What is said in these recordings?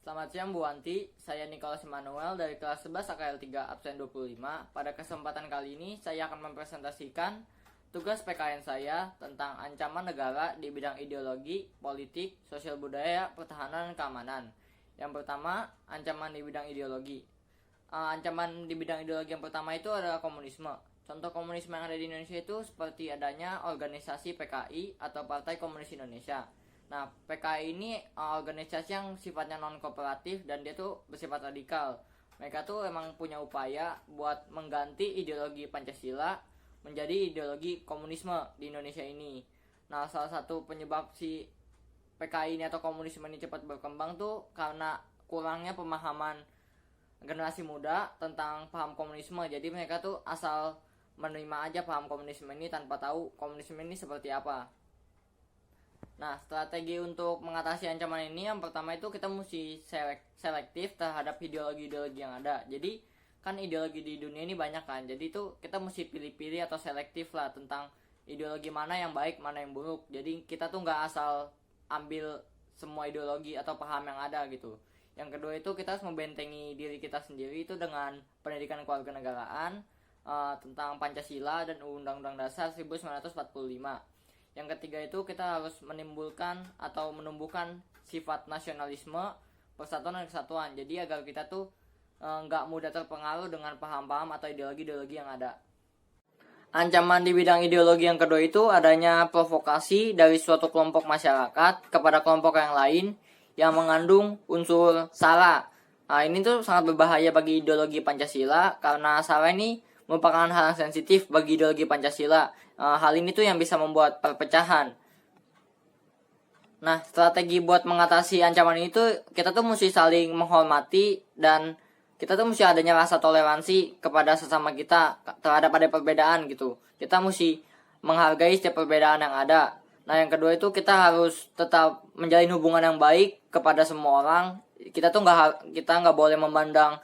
Selamat siang Bu Wanti, saya Nicholas Emmanuel dari kelas 11 AKL 3 absen 25. Pada kesempatan kali ini saya akan mempresentasikan tugas PKN saya tentang ancaman negara di bidang ideologi, politik, sosial budaya, pertahanan, dan keamanan. Yang pertama, ancaman di bidang ideologi. Ancaman di bidang ideologi yang pertama itu adalah komunisme. Contoh komunisme yang ada di Indonesia itu seperti adanya organisasi PKI atau Partai Komunis Indonesia. Nah, PKI ini organisasi yang sifatnya non-kooperatif dan dia tuh bersifat radikal. Mereka tuh emang punya upaya buat mengganti ideologi Pancasila menjadi ideologi komunisme di Indonesia ini. Nah, salah satu penyebab si PKI ini atau komunisme ini cepat berkembang tuh karena kurangnya pemahaman generasi muda tentang paham komunisme. Jadi mereka tuh asal menerima aja paham komunisme ini tanpa tahu komunisme ini seperti apa. Nah, strategi untuk mengatasi ancaman ini yang pertama itu kita mesti selektif terhadap ideologi-ideologi yang ada. Jadi kan ideologi di dunia ini banyak kan. Jadi itu kita mesti pilih-pilih atau selektif lah tentang ideologi mana yang baik, mana yang buruk. Jadi kita tuh nggak asal ambil semua ideologi atau paham yang ada gitu. Yang kedua itu kita harus membentengi diri kita sendiri itu dengan pendidikan kewarganegaraan, tentang Pancasila dan Undang-Undang Dasar 1945. Yang ketiga itu kita harus menimbulkan atau menumbuhkan sifat nasionalisme, persatuan dan kesatuan. Jadi agar kita tuh nggak mudah terpengaruh dengan paham-paham atau ideologi-ideologi yang ada. Ancaman di bidang ideologi yang kedua itu adanya provokasi dari suatu kelompok masyarakat kepada kelompok yang lain yang mengandung unsur sara. Nah, ini tuh sangat berbahaya bagi ideologi Pancasila karena sara ini merupakan hal yang sensitif bagi ideologi Pancasila. Hal ini tuh yang bisa membuat perpecahan. Nah, strategi buat mengatasi ancaman itu kita tuh mesti saling menghormati dan kita tuh mesti adanya rasa toleransi kepada sesama kita terhadap ada perbedaan gitu. Kita mesti menghargai setiap perbedaan yang ada. Nah, yang kedua itu kita harus tetap menjalin hubungan yang baik kepada semua orang. Kita nggak boleh memandang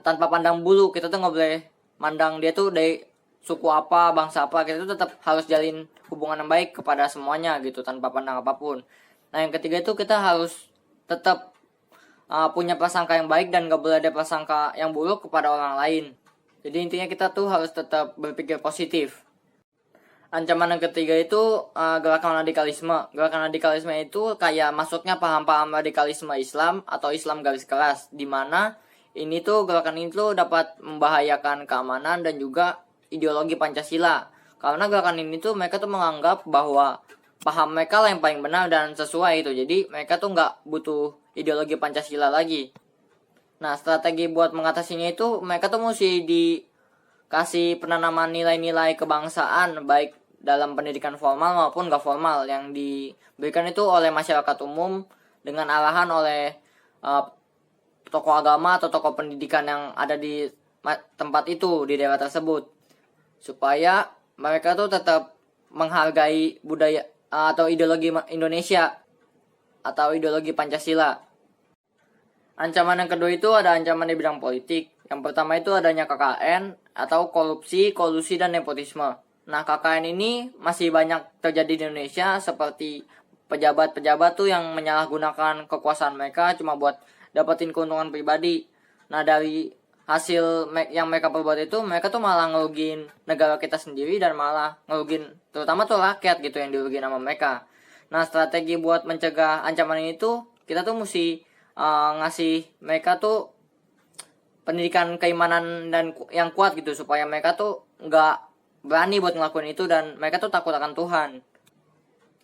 tanpa pandang bulu. Kita tuh nggak boleh mandang dia tuh dari suku apa, bangsa apa. Kita tuh tetap harus jalin hubungan yang baik kepada semuanya gitu tanpa pandang apapun. Nah, yang ketiga itu kita harus tetap punya prasangka yang baik dan gak boleh ada prasangka yang buruk kepada orang lain. Jadi intinya kita tuh harus tetap berpikir positif. Ancaman yang ketiga itu gerakan radikalisme. Gerakan radikalisme itu kayak masuknya paham-paham radikalisme Islam atau Islam garis keras, di mana ini tuh gerakan ini tuh dapat membahayakan keamanan dan juga ideologi Pancasila. Karena gerakan ini tuh mereka tuh menganggap bahwa paham mereka lah yang paling benar dan sesuai itu. Jadi mereka tuh nggak butuh ideologi Pancasila lagi. Nah, strategi buat mengatasinya itu mereka tuh mesti dikasih penanaman nilai-nilai kebangsaan baik dalam pendidikan formal maupun gak formal yang diberikan itu oleh masyarakat umum dengan arahan oleh tokoh agama atau tokoh pendidikan yang ada di tempat itu di daerah tersebut, supaya mereka tuh tetap menghargai budaya atau ideologi Indonesia atau ideologi Pancasila. Ancaman yang kedua itu ada ancaman di bidang politik. Yang pertama itu adanya KKN atau korupsi, kolusi, dan nepotisme. Nah, KKN ini masih banyak terjadi di Indonesia seperti pejabat-pejabat tuh yang menyalahgunakan kekuasaan mereka cuma buat dapetin keuntungan pribadi. Nah, dari hasil yang mereka perbuat itu, mereka tuh malah ngerugiin negara kita sendiri dan malah ngerugiin terutama tuh rakyat gitu yang dirugiin sama mereka. Nah, strategi buat mencegah ancaman ini tuh kita tuh mesti ngasih mereka tuh pendidikan keimanan dan yang kuat gitu supaya mereka tuh nggak berani buat ngelakuin itu dan mereka tuh takut akan Tuhan.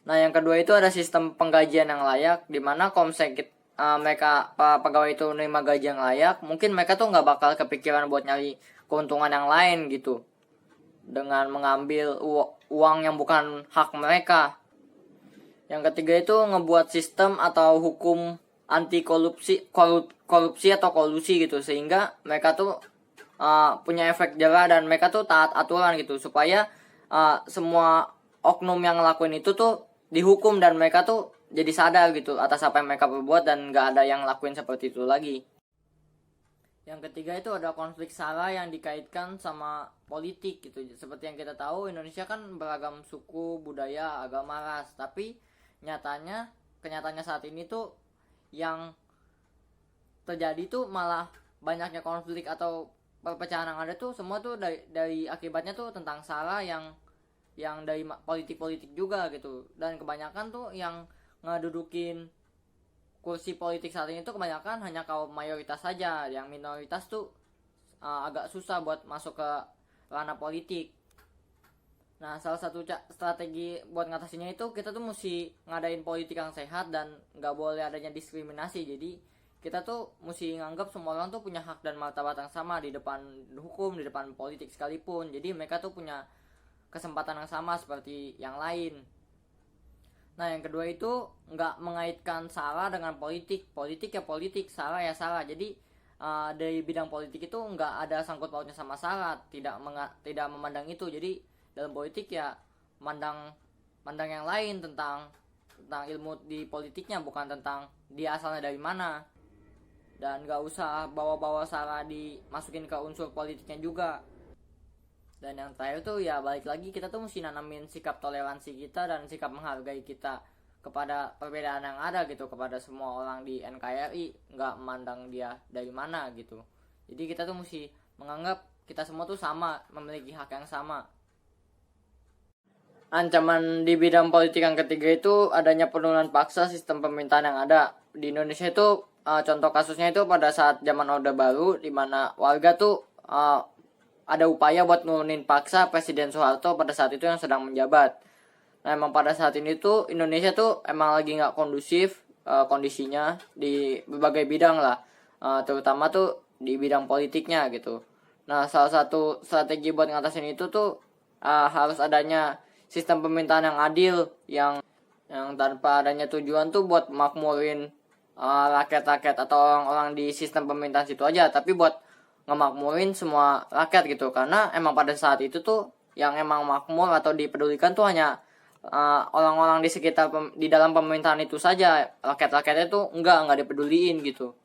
Nah, yang kedua itu ada sistem penggajian yang layak, di mana komsek mereka pegawai itu menerima gaji yang layak, mungkin mereka tuh nggak bakal kepikiran buat nyari keuntungan yang lain gitu dengan mengambil uang yang bukan hak mereka. Yang ketiga itu ngebuat sistem atau hukum anti korupsi atau kolusi gitu, sehingga mereka tuh punya efek jerah dan mereka tuh taat aturan gitu, supaya semua oknum yang ngelakuin itu tuh dihukum dan mereka tuh jadi sadar gitu atas apa yang mereka perbuat dan gak ada yang lakuin seperti itu lagi. Yang ketiga itu ada konflik sara yang dikaitkan sama politik gitu. Seperti yang kita tahu, Indonesia kan beragam suku, budaya, agama, ras. Tapi kenyataannya saat ini tuh yang terjadi tuh malah banyaknya konflik atau perpecahan yang ada tuh semua tuh dari akibatnya tuh tentang salah yang dari politik-politik juga gitu. Dan kebanyakan tuh yang ngedudukin kursi politik saat ini tuh kebanyakan hanya kaum mayoritas saja, yang minoritas tuh agak susah buat masuk ke ranah politik. Nah, salah satu strategi buat ngatasinnya itu kita tuh mesti ngadain politik yang sehat dan nggak boleh adanya diskriminasi. Jadi kita tuh mesti nganggap semua orang tuh punya hak dan martabat yang sama di depan hukum, di depan politik sekalipun. Jadi mereka tuh punya kesempatan yang sama seperti yang lain. Nah, yang kedua itu nggak mengaitkan salah dengan politik. Politik ya politik, salah ya salah. Jadi dari bidang politik itu nggak ada sangkut pautnya sama salah, tidak memandang itu. Jadi dalam politik ya mandang yang lain tentang ilmu di politiknya, bukan tentang dia asalnya dari mana. Dan nggak usah bawa-bawa salah dimasukin ke unsur politiknya juga. Dan yang terakhir tuh ya balik lagi, kita tuh mesti nanamin sikap toleransi kita dan sikap menghargai kita kepada perbedaan yang ada gitu, kepada semua orang di NKRI, nggak memandang dia dari mana gitu. Jadi kita tuh mesti menganggap kita semua tuh sama, memiliki hak yang sama. Ancaman di bidang politik yang ketiga itu adanya penurunan paksa sistem pemerintahan yang ada. Di Indonesia itu contoh kasusnya itu pada saat zaman Orde Baru, di mana warga tuh ada upaya buat nurunin paksa Presiden Soeharto pada saat itu yang sedang menjabat. Nah, emang pada saat ini tuh Indonesia tuh emang lagi nggak kondusif kondisinya di berbagai bidang lah, terutama tuh di bidang politiknya gitu. Nah, salah satu strategi buat ngatasin itu tuh harus adanya sistem pemerintahan yang adil, yang tanpa adanya tujuan tuh buat makmurin rakyat-rakyat atau orang-orang di sistem pemerintahan situ aja, tapi buat ngemakmurin semua rakyat gitu. Karena emang pada saat itu tuh yang emang makmur atau dipedulikan tuh hanya orang-orang di sekitar di dalam pemerintahan itu saja. Rakyat-rakyatnya tuh enggak dipeduliin gitu.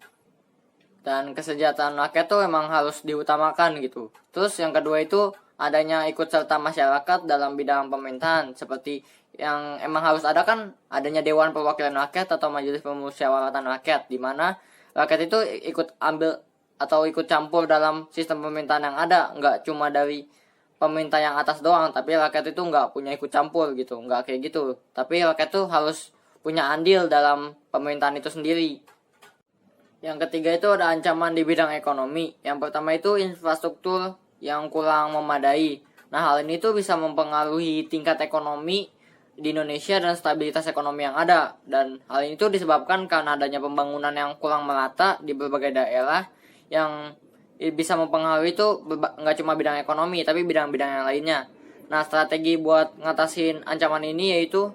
Dan kesejahteraan rakyat tuh emang harus diutamakan gitu. Terus yang kedua itu adanya ikut serta masyarakat dalam bidang pemerintahan, seperti yang emang harus ada kan adanya Dewan Perwakilan Rakyat atau Majelis Permusyawaratan Rakyat, di mana rakyat itu ikut ambil atau ikut campur dalam sistem pemerintahan yang ada. Nggak cuma dari pemerintah yang atas doang, tapi rakyat itu nggak punya ikut campur gitu, nggak kayak gitu. Tapi rakyat tuh harus punya andil dalam pemerintahan itu sendiri. Yang ketiga itu ada ancaman di bidang ekonomi. Yang pertama itu infrastruktur yang kurang memadai. Nah, hal ini tuh bisa mempengaruhi tingkat ekonomi di Indonesia dan stabilitas ekonomi yang ada. Dan hal ini tuh disebabkan karena adanya pembangunan yang kurang merata di berbagai daerah, yang bisa mempengaruhi itu nggak cuma bidang ekonomi tapi bidang-bidang yang lainnya. Nah, strategi buat ngatasin ancaman ini yaitu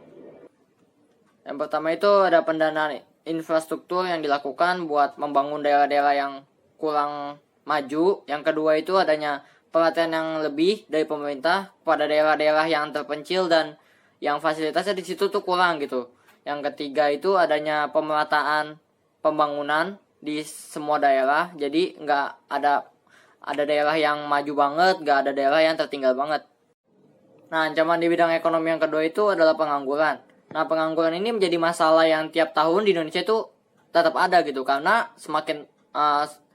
yang pertama itu ada pendanaan infrastruktur yang dilakukan buat membangun daerah-daerah yang kurang maju. Yang kedua itu adanya perhatian yang lebih dari pemerintah pada daerah-daerah yang terpencil dan yang fasilitasnya di situ tuh kurang gitu. Yang ketiga itu adanya pemerataan pembangunan di semua daerah, jadi nggak ada daerah yang maju banget, nggak ada daerah yang tertinggal banget. Nah, ancaman di bidang ekonomi yang kedua itu adalah pengangguran. Nah, pengangguran ini menjadi masalah yang tiap tahun di Indonesia itu tetap ada gitu, karena semakin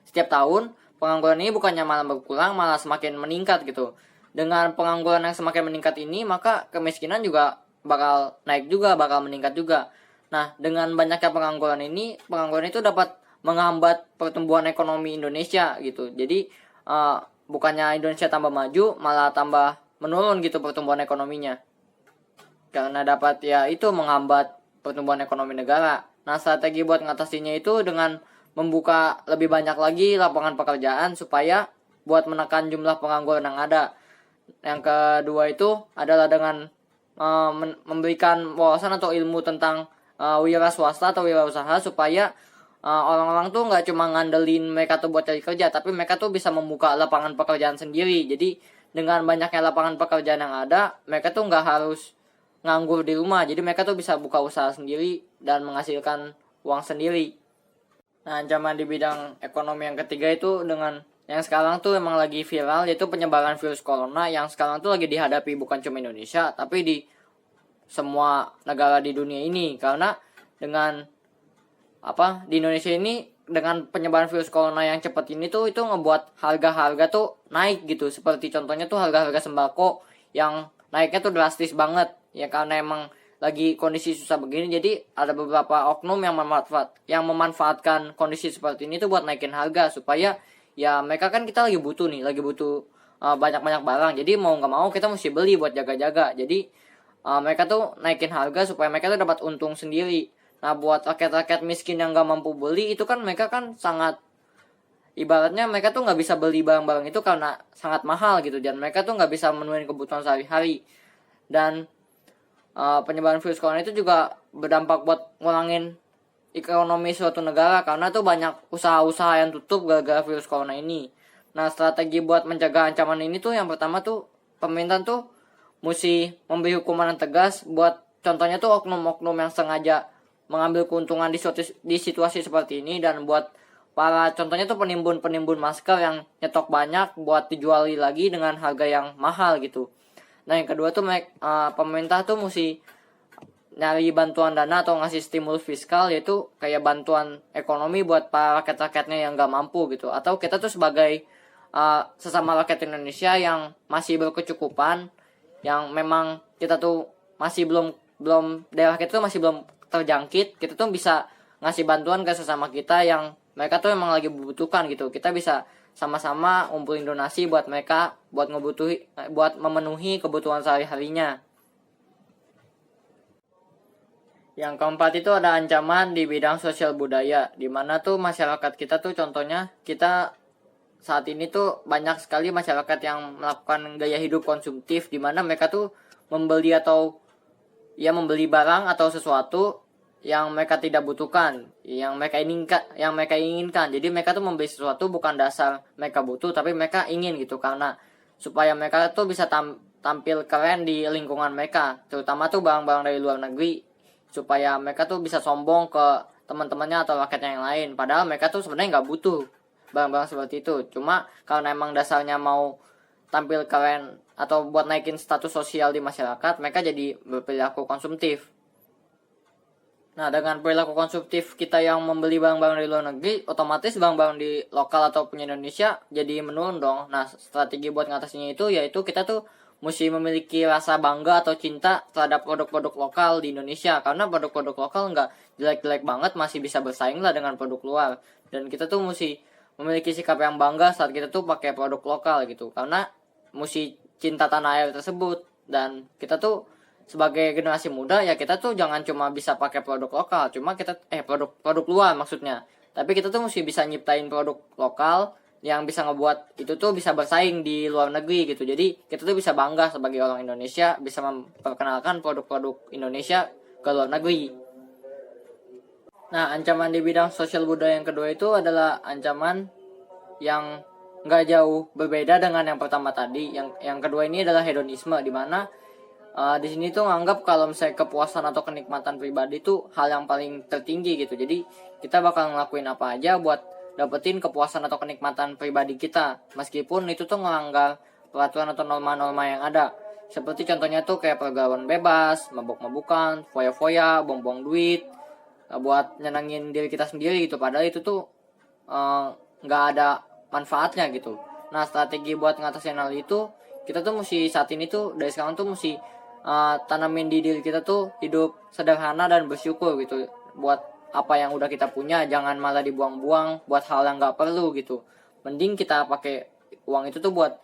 setiap tahun pengangguran ini bukannya malah berkurang, malah semakin meningkat gitu. Dengan pengangguran yang semakin meningkat ini, maka kemiskinan juga bakal naik juga, bakal meningkat juga. Nah, dengan banyaknya pengangguran itu dapat menghambat pertumbuhan ekonomi Indonesia gitu. Jadi bukannya Indonesia tambah maju, malah tambah menurun gitu pertumbuhan ekonominya. Karena dapat ya itu menghambat pertumbuhan ekonomi negara. Nah, strategi buat ngatasinya itu dengan membuka lebih banyak lagi lapangan pekerjaan supaya buat menekan jumlah pengangguran yang ada. Yang kedua itu adalah dengan memberikan wawasan atau ilmu tentang wira swasta atau wirausaha, supaya orang-orang tuh nggak cuma ngandelin mereka tuh buat cari kerja, tapi mereka tuh bisa membuka lapangan pekerjaan sendiri. Jadi dengan banyaknya lapangan pekerjaan yang ada, mereka tuh nggak harus nganggur di rumah, jadi mereka tuh bisa buka usaha sendiri dan menghasilkan uang sendiri. Nah, ancaman di bidang ekonomi yang ketiga itu dengan yang sekarang tuh emang lagi viral, yaitu penyebaran virus corona yang sekarang tuh lagi dihadapi bukan cuma Indonesia, tapi di semua negara di dunia ini. Karena dengan di Indonesia ini dengan penyebaran virus corona yang cepat ini tuh itu ngebuat harga-harga tuh naik gitu. Seperti contohnya tuh harga-harga sembako yang naiknya tuh drastis banget. Ya karena emang lagi kondisi susah begini, jadi ada beberapa oknum yang memanfaatkan kondisi seperti ini tuh buat naikin harga supaya ya mereka kan kita lagi butuh banyak-banyak barang. Jadi mau nggak mau kita mesti beli buat jaga-jaga. Jadi mereka tuh naikin harga supaya mereka tuh dapat untung sendiri. Nah buat rakyat-rakyat miskin yang nggak mampu beli itu kan mereka kan sangat, ibaratnya mereka tuh nggak bisa beli barang-barang itu karena sangat mahal gitu, dan mereka tuh nggak bisa memenuhi kebutuhan sehari-hari. Dan penyebaran virus corona itu juga berdampak buat ngurangin ekonomi suatu negara karena tuh banyak usaha-usaha yang tutup gara-gara virus corona ini. Nah strategi buat mencegah ancaman ini tuh yang pertama tuh pemerintah tuh mesti memberi hukuman yang tegas buat contohnya tuh oknum-oknum yang sengaja mengambil keuntungan di situasi seperti ini, dan buat para contohnya tuh penimbun masker yang nyetok banyak buat dijuali lagi dengan harga yang mahal gitu. Nah yang kedua tuh pemerintah tuh mesti nyari bantuan dana atau ngasih stimulus fiskal, yaitu kayak bantuan ekonomi buat para rakyat-rakyatnya yang gak mampu gitu. Atau kita tuh sebagai sesama rakyat Indonesia yang masih berkecukupan, yang memang kita tuh masih belum daerah kita tuh masih belum terjangkit, kita tuh bisa ngasih bantuan ke sesama kita yang mereka tuh emang lagi membutuhkan gitu. Kita bisa sama-sama ngumpulin donasi buat mereka buat memenuhi kebutuhan sehari-harinya. Yang keempat itu ada ancaman di bidang sosial budaya, di mana tuh masyarakat kita tuh contohnya kita saat ini tuh banyak sekali masyarakat yang melakukan gaya hidup konsumtif, di mana mereka tuh membeli barang atau sesuatu yang mereka tidak butuhkan, yang mereka inginkan. Jadi mereka tuh membeli sesuatu bukan dasar mereka butuh, tapi mereka ingin gitu, karena supaya mereka tuh bisa tampil keren di lingkungan mereka, terutama tuh barang-barang dari luar negeri, supaya mereka tuh bisa sombong ke teman-temannya atau rakyatnya yang lain. Padahal mereka tuh sebenarnya nggak butuh barang-barang seperti itu. Cuma karena emang dasarnya mau tampil keren atau buat naikin status sosial di masyarakat, mereka jadi berperilaku konsumtif. Nah dengan perilaku konsumtif kita yang membeli barang-barang dari luar negeri, otomatis barang-barang di lokal atau punya Indonesia jadi menurun dong. Nah strategi buat ngatasinnya itu yaitu kita tuh mesti memiliki rasa bangga atau cinta terhadap produk-produk lokal di Indonesia, karena produk-produk lokal nggak jelek-jelek banget, masih bisa bersaing lah dengan produk luar. Dan kita tuh mesti memiliki sikap yang bangga saat kita tuh pakai produk lokal gitu, karena mesti cinta tanah air tersebut. Dan kita tuh sebagai generasi muda ya kita tuh jangan cuma bisa pakai produk lokal, produk luar maksudnya, tapi kita tuh mesti bisa nyiptain produk lokal yang bisa ngebuat itu tuh bisa bersaing di luar negeri gitu. Jadi kita tuh bisa bangga sebagai orang Indonesia bisa memperkenalkan produk-produk Indonesia ke luar negeri. Nah ancaman di bidang sosial budaya yang kedua itu adalah ancaman yang nggak jauh berbeda dengan yang pertama tadi. Yang kedua ini adalah hedonisme, di mana di sini tuh nganggap kalau misalnya kepuasan atau kenikmatan pribadi itu hal yang paling tertinggi gitu. Jadi kita bakal ngelakuin apa aja buat dapetin kepuasan atau kenikmatan pribadi kita, meskipun itu tuh ngelanggar peraturan atau norma-norma yang ada. Seperti contohnya tuh kayak pergaulan bebas, mabuk-mabukan, foya-foya, buang-buang duit buat nyenengin diri kita sendiri gitu. Padahal itu tuh nggak ada manfaatnya gitu. Nah strategi buat ngatasin hal itu, kita tuh mesti saat ini tuh dari sekarang tuh mesti tanamin di diri kita tuh hidup sederhana dan bersyukur gitu buat apa yang udah kita punya, jangan malah dibuang-buang buat hal yang nggak perlu gitu. Mending kita pakai uang itu tuh buat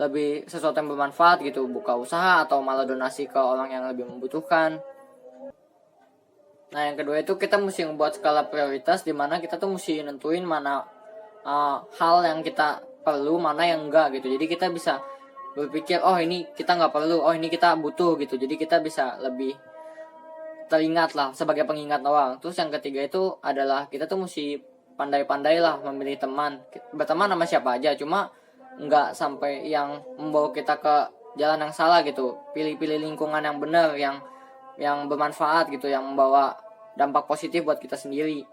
lebih sesuatu yang bermanfaat gitu, buka usaha atau malah donasi ke orang yang lebih membutuhkan. Nah yang kedua itu kita mesti membuat skala prioritas, di mana kita tuh mesti nentuin mana hal yang kita perlu, mana yang enggak gitu. Jadi kita bisa berpikir, oh ini kita nggak perlu, oh ini kita butuh gitu. Jadi kita bisa lebih teringat lah sebagai pengingat doang. Terus yang ketiga itu adalah kita tuh mesti pandai-pandai lah memilih teman. Berteman sama siapa aja, cuma nggak sampai yang membawa kita ke jalan yang salah gitu. Pilih-pilih lingkungan yang benar, yang bermanfaat gitu, yang membawa dampak positif buat kita sendiri.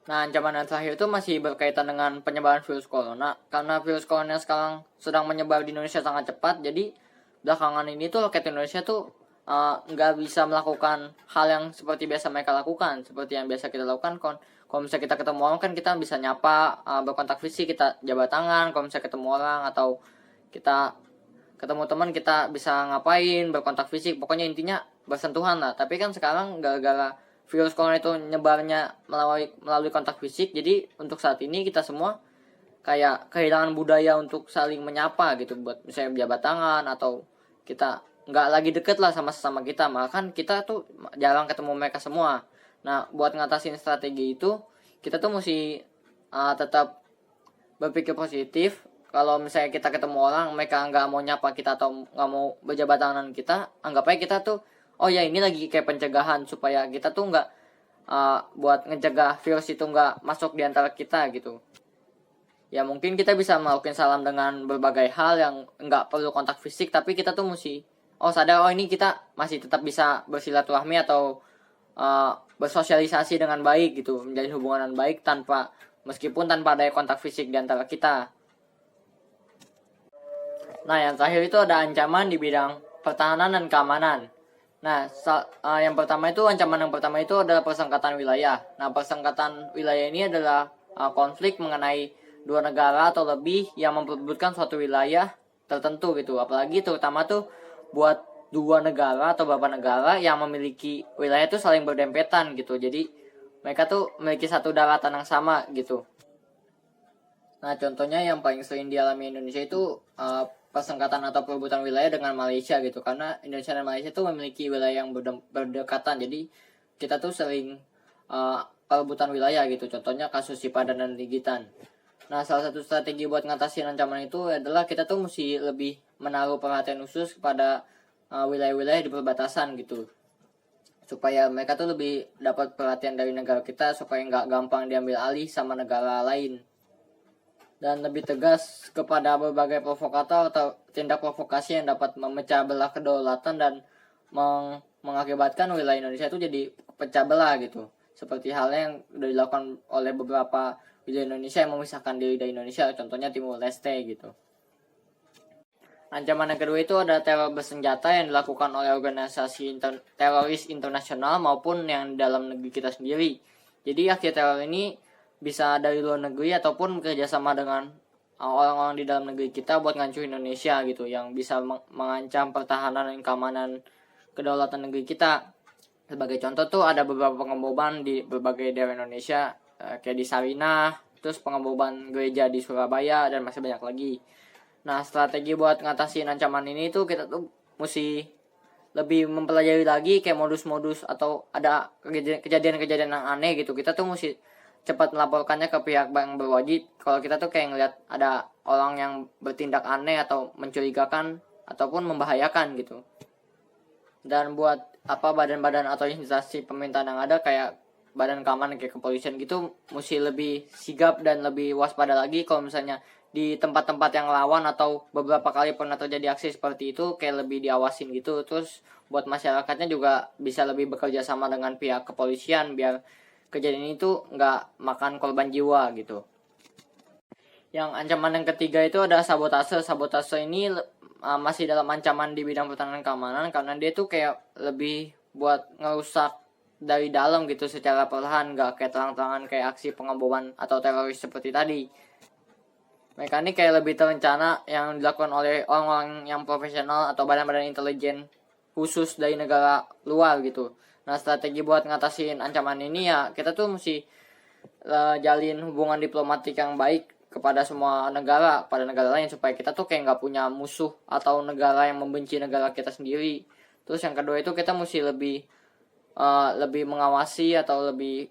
Nah, ancaman yang terakhir itu masih berkaitan dengan penyebaran virus corona. Karena virus corona sekarang sedang menyebar di Indonesia sangat cepat, jadi belakangan ini tuh rakyat Indonesia tuh nggak bisa melakukan hal yang seperti biasa mereka lakukan, seperti yang biasa kita lakukan. Kalau misalnya kita ketemu orang kan kita bisa nyapa, berkontak fisik, kita jabat tangan. Kalau misalnya ketemu orang atau kita ketemu teman kita bisa ngapain, berkontak fisik, pokoknya intinya bersentuhan lah. Tapi kan sekarang gara-gara virus corona itu nyebarnya melalui kontak fisik, jadi untuk saat ini kita semua kayak kehilangan budaya untuk saling menyapa gitu, buat misalnya jabat tangan atau kita nggak lagi deket lah sama sesama kita, malah kan kita tuh jarang ketemu mereka semua. Nah, buat ngatasin strategi itu kita tuh mesti tetap berpikir positif. Kalau misalnya kita ketemu orang mereka nggak mau nyapa kita atau nggak mau berjabat tangan kita, anggap aja kita tuh oh ya ini lagi kayak pencegahan supaya kita tuh nggak buat ngecegah virus itu nggak masuk di antara kita gitu. Ya mungkin kita bisa melakukan salam dengan berbagai hal yang nggak perlu kontak fisik, tapi kita tuh mesti sadar ini kita masih tetap bisa bersilaturahmi atau bersosialisasi dengan baik gitu, menjalin hubungan yang baik meskipun tanpa ada kontak fisik di antara kita. Nah, yang terakhir itu ada ancaman di bidang pertahanan dan keamanan. Nah, yang pertama itu ancaman yang pertama itu adalah persengketaan wilayah. Nah, persengketaan wilayah ini adalah konflik mengenai dua negara atau lebih yang memperebutkan suatu wilayah tertentu gitu. Apalagi terutama tuh buat dua negara atau beberapa negara yang memiliki wilayah itu saling berdempetan gitu. Jadi mereka tuh memiliki satu daratan yang sama gitu. Nah, contohnya yang paling sering dialami Indonesia itu persengketaan atau perebutan wilayah dengan Malaysia gitu, karena Indonesia dan Malaysia tuh memiliki wilayah yang berdekatan, jadi kita tuh sering perebutan wilayah gitu. Contohnya kasus Sipadan dan Ligitan. Nah, salah satu strategi buat ngatasin ancaman itu adalah kita tuh mesti lebih menaruh perhatian khusus kepada wilayah-wilayah di perbatasan gitu, supaya mereka tuh lebih dapat perhatian dari negara kita supaya nggak gampang diambil alih sama negara lain, dan lebih tegas kepada berbagai provokator atau tindak provokasi yang dapat memecah belah kedaulatan dan mengakibatkan wilayah Indonesia itu jadi pecah belah gitu. Seperti halnya yang sudah dilakukan oleh beberapa wilayah Indonesia yang memisahkan diri dari Indonesia, contohnya Timur Leste gitu. Ancaman yang kedua itu ada teror bersenjata yang dilakukan oleh organisasi teroris internasional maupun yang dalam negeri kita sendiri. Jadi aksi teror ini bisa dari luar negeri ataupun kerjasama dengan orang-orang di dalam negeri kita buat ngancurin Indonesia gitu, yang bisa mengancam pertahanan dan keamanan kedaulatan negeri kita. Sebagai contoh tuh ada beberapa pengeboman di berbagai daerah Indonesia, kayak di Sarinah, terus pengeboman gereja di Surabaya, dan masih banyak lagi. Nah, strategi buat ngatasin ancaman ini tuh kita tuh mesti lebih mempelajari lagi kayak modus-modus atau ada kejadian-kejadian yang aneh gitu. Kita tuh mesti cepat melaporkannya ke pihak yang berwajib. Kalau kita tuh kayak ngeliat ada orang yang bertindak aneh atau mencurigakan ataupun membahayakan gitu. Dan buat badan-badan atau instansi pemerintahan yang ada kayak badan keamanan kayak kepolisian gitu mesti lebih sigap dan lebih waspada lagi kalau misalnya di tempat-tempat yang rawan atau beberapa kali pernah terjadi aksi seperti itu, kayak lebih diawasin gitu. Terus buat masyarakatnya juga bisa lebih bekerja sama dengan pihak kepolisian biar kejadian itu nggak makan korban jiwa gitu. Yang ancaman yang ketiga itu ada sabotase. Sabotase ini masih dalam ancaman di bidang pertahanan keamanan karena dia tuh kayak lebih buat ngerusak dari dalam gitu secara perlahan, nggak kayak terang-terangan kayak aksi pengeboman atau teroris seperti tadi. Mereka ini kayak lebih terencana yang dilakukan oleh orang-orang yang profesional atau badan-badan intelijen khusus dari negara luar gitu. Nah, strategi buat ngatasin ancaman ini ya kita tuh mesti jalin hubungan diplomatik yang baik kepada semua negara, pada negara lain, supaya kita tuh kayak nggak punya musuh atau negara yang membenci negara kita sendiri. Terus yang kedua itu kita mesti lebih mengawasi atau lebih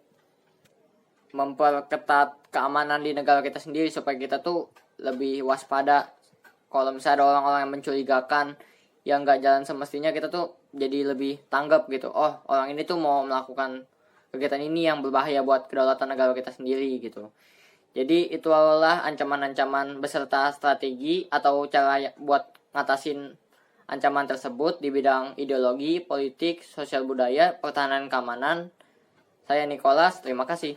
memperketat keamanan di negara kita sendiri supaya kita tuh lebih waspada. Kalau misalnya ada orang-orang yang mencurigakan yang nggak jalan semestinya, kita tuh jadi lebih tanggap gitu. Oh, orang ini tuh mau melakukan kegiatan ini yang berbahaya buat kedaulatan negara kita sendiri gitu. Jadi itu adalah ancaman-ancaman beserta strategi atau cara buat ngatasin ancaman tersebut di bidang ideologi, politik, sosial budaya, pertahanan, keamanan. Saya Nicholas, terima kasih.